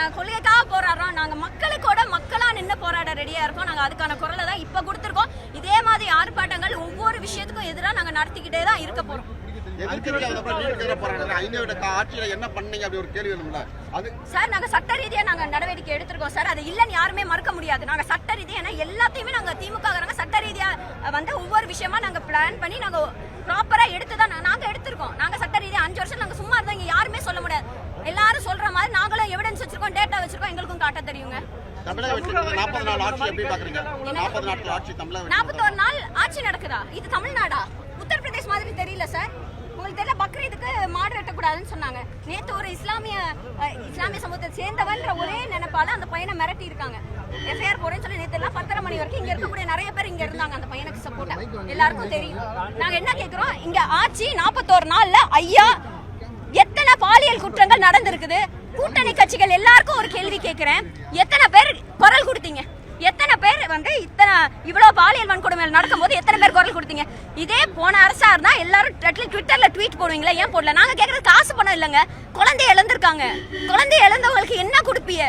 நாங்கள் கொள்கைக்காக போராடுறோம். நாங்கள் மக்களாக நின்று போராட ரெடியாக இருக்கோம். நாங்கள் அதுக்கான குரலை தான் இப்போ கொடுத்துருக்கோம். இதே மாதிரி ஆர்ப்பாட்டங்கள் ஒவ்வொரு விஷயத்துக்கும் எதிராக நாங்கள் நடத்திக்கிட்டே தான் இருக்க போகிறோம். சார் நாங்கள் சட்ட ரீதியாக நாங்கள் நடவடிக்கை எடுத்திருக்கோம் சார். அது இல்லைன்னு யாருமே மறுக்க முடியாது. நாங்கள் சட்ட ரீதியாக எல்லாத்தையுமே நாங்கள் திமுக சட்ட ரீதியாக வந்து ஒவ்வொரு விஷயமா நாங்கள் பிளான் பண்ணி நாங்கள் ப்ராப்பராக எடுத்து தான் நாங்கள் எடுத்திருக்கோம். நாங்கள் சட்ட ரீதியாக 5 வருஷம் நாங்கள் சும்மா இருந்தால் இங்கே யாருமே சொல்ல முடியாது. எல்லாரும் சொல்ற மாதிரி நாங்களும் எவிடன்ஸ் வச்சிருக்கோம், டேட்டா வச்சிருக்கோம், எங்களுக்கும் காட்ட தெரியுங்க. 41 நாள் ஆட்சி நடக்குதா? இது தமிழ்நாடா? உத்தரப்பிரதேஷ் மாதிரி தெரியல சார். உங்களுக்கு தெரியல, பக்ரீதுக்கு மாடு வெட்டக்கூடாதுன்னு சொன்னாங்க. நேற்று ஒரு இஸ்லாமிய சமூகத்தை சேர்ந்தவன்ற ஒரே நினைப்பால அந்த பையனை மிரட்டி இருக்காங்க. எஃப்ஐஆர் போறேன்னு சொல்லி நேற்று எல்லாம் 10:30 மணி வரைக்கும் இங்க இருக்கக்கூடிய நிறைய பேர் இங்க இருந்தாங்க அந்த பையனுக்கு சப்போர்ட்டா. எல்லாருக்கும் தெரியும். நாங்க என்ன கேட்கிறோம், இங்க ஆட்சி 41 நாள்ல ஐயா எத்தனை பாலியல் குற்றங்கள் நடந்திருக்குது? கூட்டணி கட்சிகள் எல்லாருக்கும் ஒரு கேள்வி கேட்கிறேன். எத்தனை பேர் குரல் கொடுத்தீங்க? எத்தனை பேர் வந்து இவ்வளவு பாலியல் வன்கொடுமை நடக்கும்போது எத்தனை பேர் குரல் கொடுத்தீங்க? இதே போன அரசா இருந்தா எல்லாரும் ட்விட்டர்ல ட்வீட் போடுவீங்களா? ஏன் போடல? நாங்க கேட்கறது காசு பணம் இல்லைங்க. குழந்தை இழந்திருக்காங்க. குழந்தை இழந்தவங்களுக்கு என்ன கொடுப்பிய?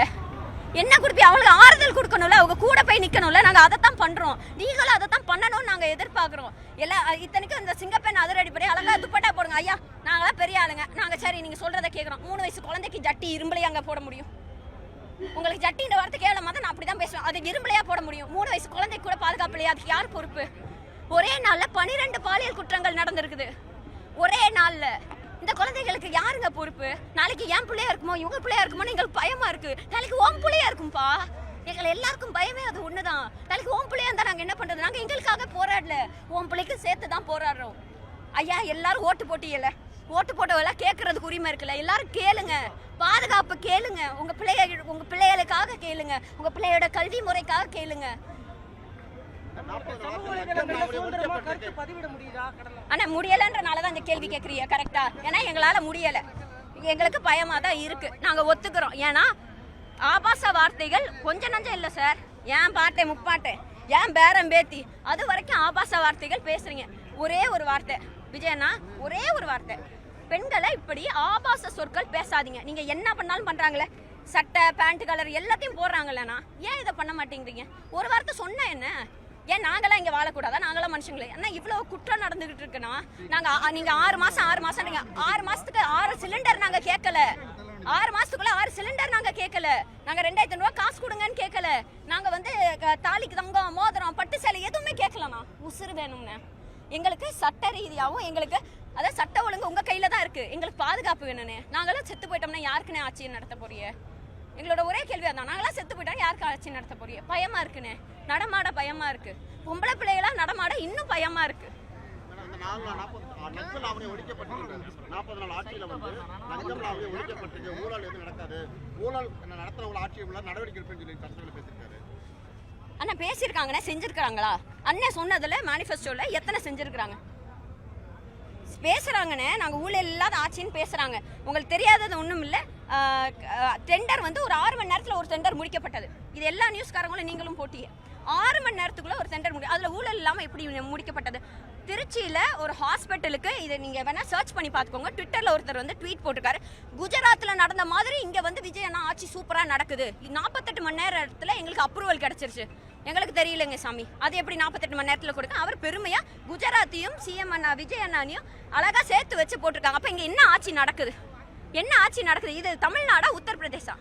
அவங்களுக்கு ஆறுதல் கொடுக்கணும்ல, அவங்க கூட போய் நிக்கணும்ல. நாங்க அதைத்தான் பண்றோம். நீங்களும் அதைத்தான் பண்ணணும்னு நாங்க எதிர்பார்க்கிறோம். இத்தனைக்கும் இந்த சிங்கப்பெண் அதிரடிப்படி அழகா துப்பட்டா போடுங்க ஐயா, நாங்களாம் பெரிய ஆளுங்க. நாங்க சரி நீங்க சொல்றதை கேட்கறோம். 3 வயசு குழந்தைக்கு ஜட்டி இரும்பலையா அங்க போட முடியும்? உங்களுக்கு ஜட்டின்ற வார்த்தை கேவலமா தான் நான் அப்படிதான் பேசுவேன். அது இரும்பலையா போட முடியும்? 3 வயசு குழந்தைக்கு கூட பாதுகாப்பு இல்லையா? அதுக்கு யார் பொறுப்பு? ஒரே நாள்ல 12 பாலியல் குற்றங்கள் நடந்திருக்குது. ஒரே நாள்ல இந்த குழந்தைகளுக்கு யாருங்க பொறுப்பு? நாளைக்கு என் பிள்ளையா இருக்குமோ இவங்க பிள்ளையா இருக்குமோ எங்களுக்கு பயமா இருக்கு. நாளைக்கு ஓம் பிள்ளையா இருக்கும்பா. எங்களை எல்லாருக்கும் பயமே அது ஒண்ணுதான். நாளைக்கு ஓம் பிள்ளையா இருந்தா நாங்க என்ன பண்றது? நாங்க எங்களுக்காக போராடல, ஓம் பிள்ளைக்கு சேர்த்து தான் போராடுறோம். ஐயா எல்லாரும் ஓட்டு போட்டவெல்லாம் கேட்கறதுக்கு உரிமை இருக்குல்ல. எல்லாரும் கேளுங்க, பாதுகாப்பு கேளுங்க, உங்க பிள்ளைகளுக்காக கேளுங்க, உங்க பிள்ளையோட கல்வி முறைக்காக கேளுங்க. ஆனா முடியலன்றனாலதான் இந்த கேள்வி கேட்கறீங்க கரெக்டா? ஏன்னா எங்களால முடியல, எங்களுக்கு பயமா தான் இருக்கு. நாங்க ஒத்துக்கிறோம். ஏன்னா ஆபாச வார்த்தைகள் கொஞ்சம் நஞ்சம் இல்ல சார். ஏன் பாட்டை முப்பாட்டை, ஏன் பேரம் பேத்தி, அது வரைக்கும் ஆபாச வார்த்தைகள் பேசுறீங்க. ஒரே ஒரு வார்த்தை விஜயண்ணா, ஒரே ஒரு வார்த்தை, பெண்களை இப்படி ஆபாச சொற்கள் பேசாதீங்க. நீங்க என்ன பண்ணாலும் பண்றாங்களே, சட்டை பேண்ட் கலர் எல்லாத்தையும் போடுறாங்களேண்ணா, ஏன் இதை பண்ண மாட்டேங்கிறீங்க? ஒரு வார்த்தை சொன்ன என்ன? ஏன் நாங்களாம் இங்கே வாழக்கூடாதா? நாங்களாம் மனுஷங்களே. ஆனால் இவ்வளோ குற்றம் நடந்துகிட்டு இருக்குன்னா நீங்கள் 6 மாதம் நீங்கள் 6 மாதத்துக்கு 6 சிலிண்டர் நாங்கள் கேட்கல. 6 மாதத்துக்குள்ள 6 சிலிண்டர் நாங்கள் கேட்கல. நாங்கள் 2500 ரூபா காசு கொடுங்கன்னு கேட்கல. நாங்கள் வந்து தாலிக்கு தங்கம் மோதிரம் பட்டு சேலை எதுவுமே கேட்கலண்ணா. உசுறு வேணும்ண்ணே. எங்களுக்கு சட்ட ரீதியாகவும் எங்களுக்கு அதாவது சட்ட ஒழுங்கு உங்கள் கையில் தான் இருக்குது. எங்களுக்கு பாதுகாப்பு வேணும்னே. நாங்களாம் செத்து போயிட்டோம்னா யாருக்குன்னே ஆட்சியை நடத்த போறிய? எங்களோட ஒரே கேள்வி அதான். நாங்களாம் செத்து போயிட்டோம், யாருக்கு ஆட்சி நடத்த போறிய? பயமா இருக்குண்ணே. நடமாட பயமா இருக்கு. பொம்பளை பிள்ளைகளாம் நடமாட இன்னும் பயமா இருக்கு. அண்ணா பேசியிருக்காங்கண்ணே, செஞ்சிருக்காங்களா? அண்ணன் சொன்னதுல மேனிஃபெஸ்டோல எத்தனை செஞ்சிருக்காங்க? பேசுறாங்கண்ணே. நாங்க ஊழல் இல்லாத ஆட்சின்னு பேசுறாங்க. உங்களுக்கு தெரியாதது ஒண்ணும் இல்ல. டெண்டர் வந்து ஒரு 6 மணி நேரத்துல ஒரு டெண்டர் முடிக்கப்பட்டது. இது எல்லா நியூஸ்காரங்களும் நீங்களும் போட்டிய 6 மணி நேரத்துக்குள்ள ஒரு டெண்டர் அதுல ஊழல் இல்லாம எப்படி முடிக்கப்பட்டது? திருச்சியில ஒரு ஹாஸ்பிட்டலுக்கு, இதை நீங்க வேணா சர்ச் பண்ணி பாத்துக்கோங்க. ட்விட்டர்ல ஒருத்தர் வந்து ட்வீட் போட்டிருக்காரு, குஜராத்ல நடந்த மாதிரி இங்க வந்து விஜயண்ணா ஆட்சி சூப்பரா நடக்குது, 48 மணி நேரத்துல எங்களுக்கு அப்ரூவல் கிடைச்சிருச்சு. எங்களுக்கு தெரியலங்க சாமி, அது எப்படி 48 மணி நேரத்துல கொடுக்க? அவர் பெருமையா குஜராத்தையும் சிஎம் அண்ணா விஜய் அண்ணானையும் அழகா சேர்த்து வச்சு போட்டிருக்காங்க. அப்ப இங்க என்ன ஆட்சி நடக்குது? இது தமிழ்நாடா உத்தரப்பிரதேசா?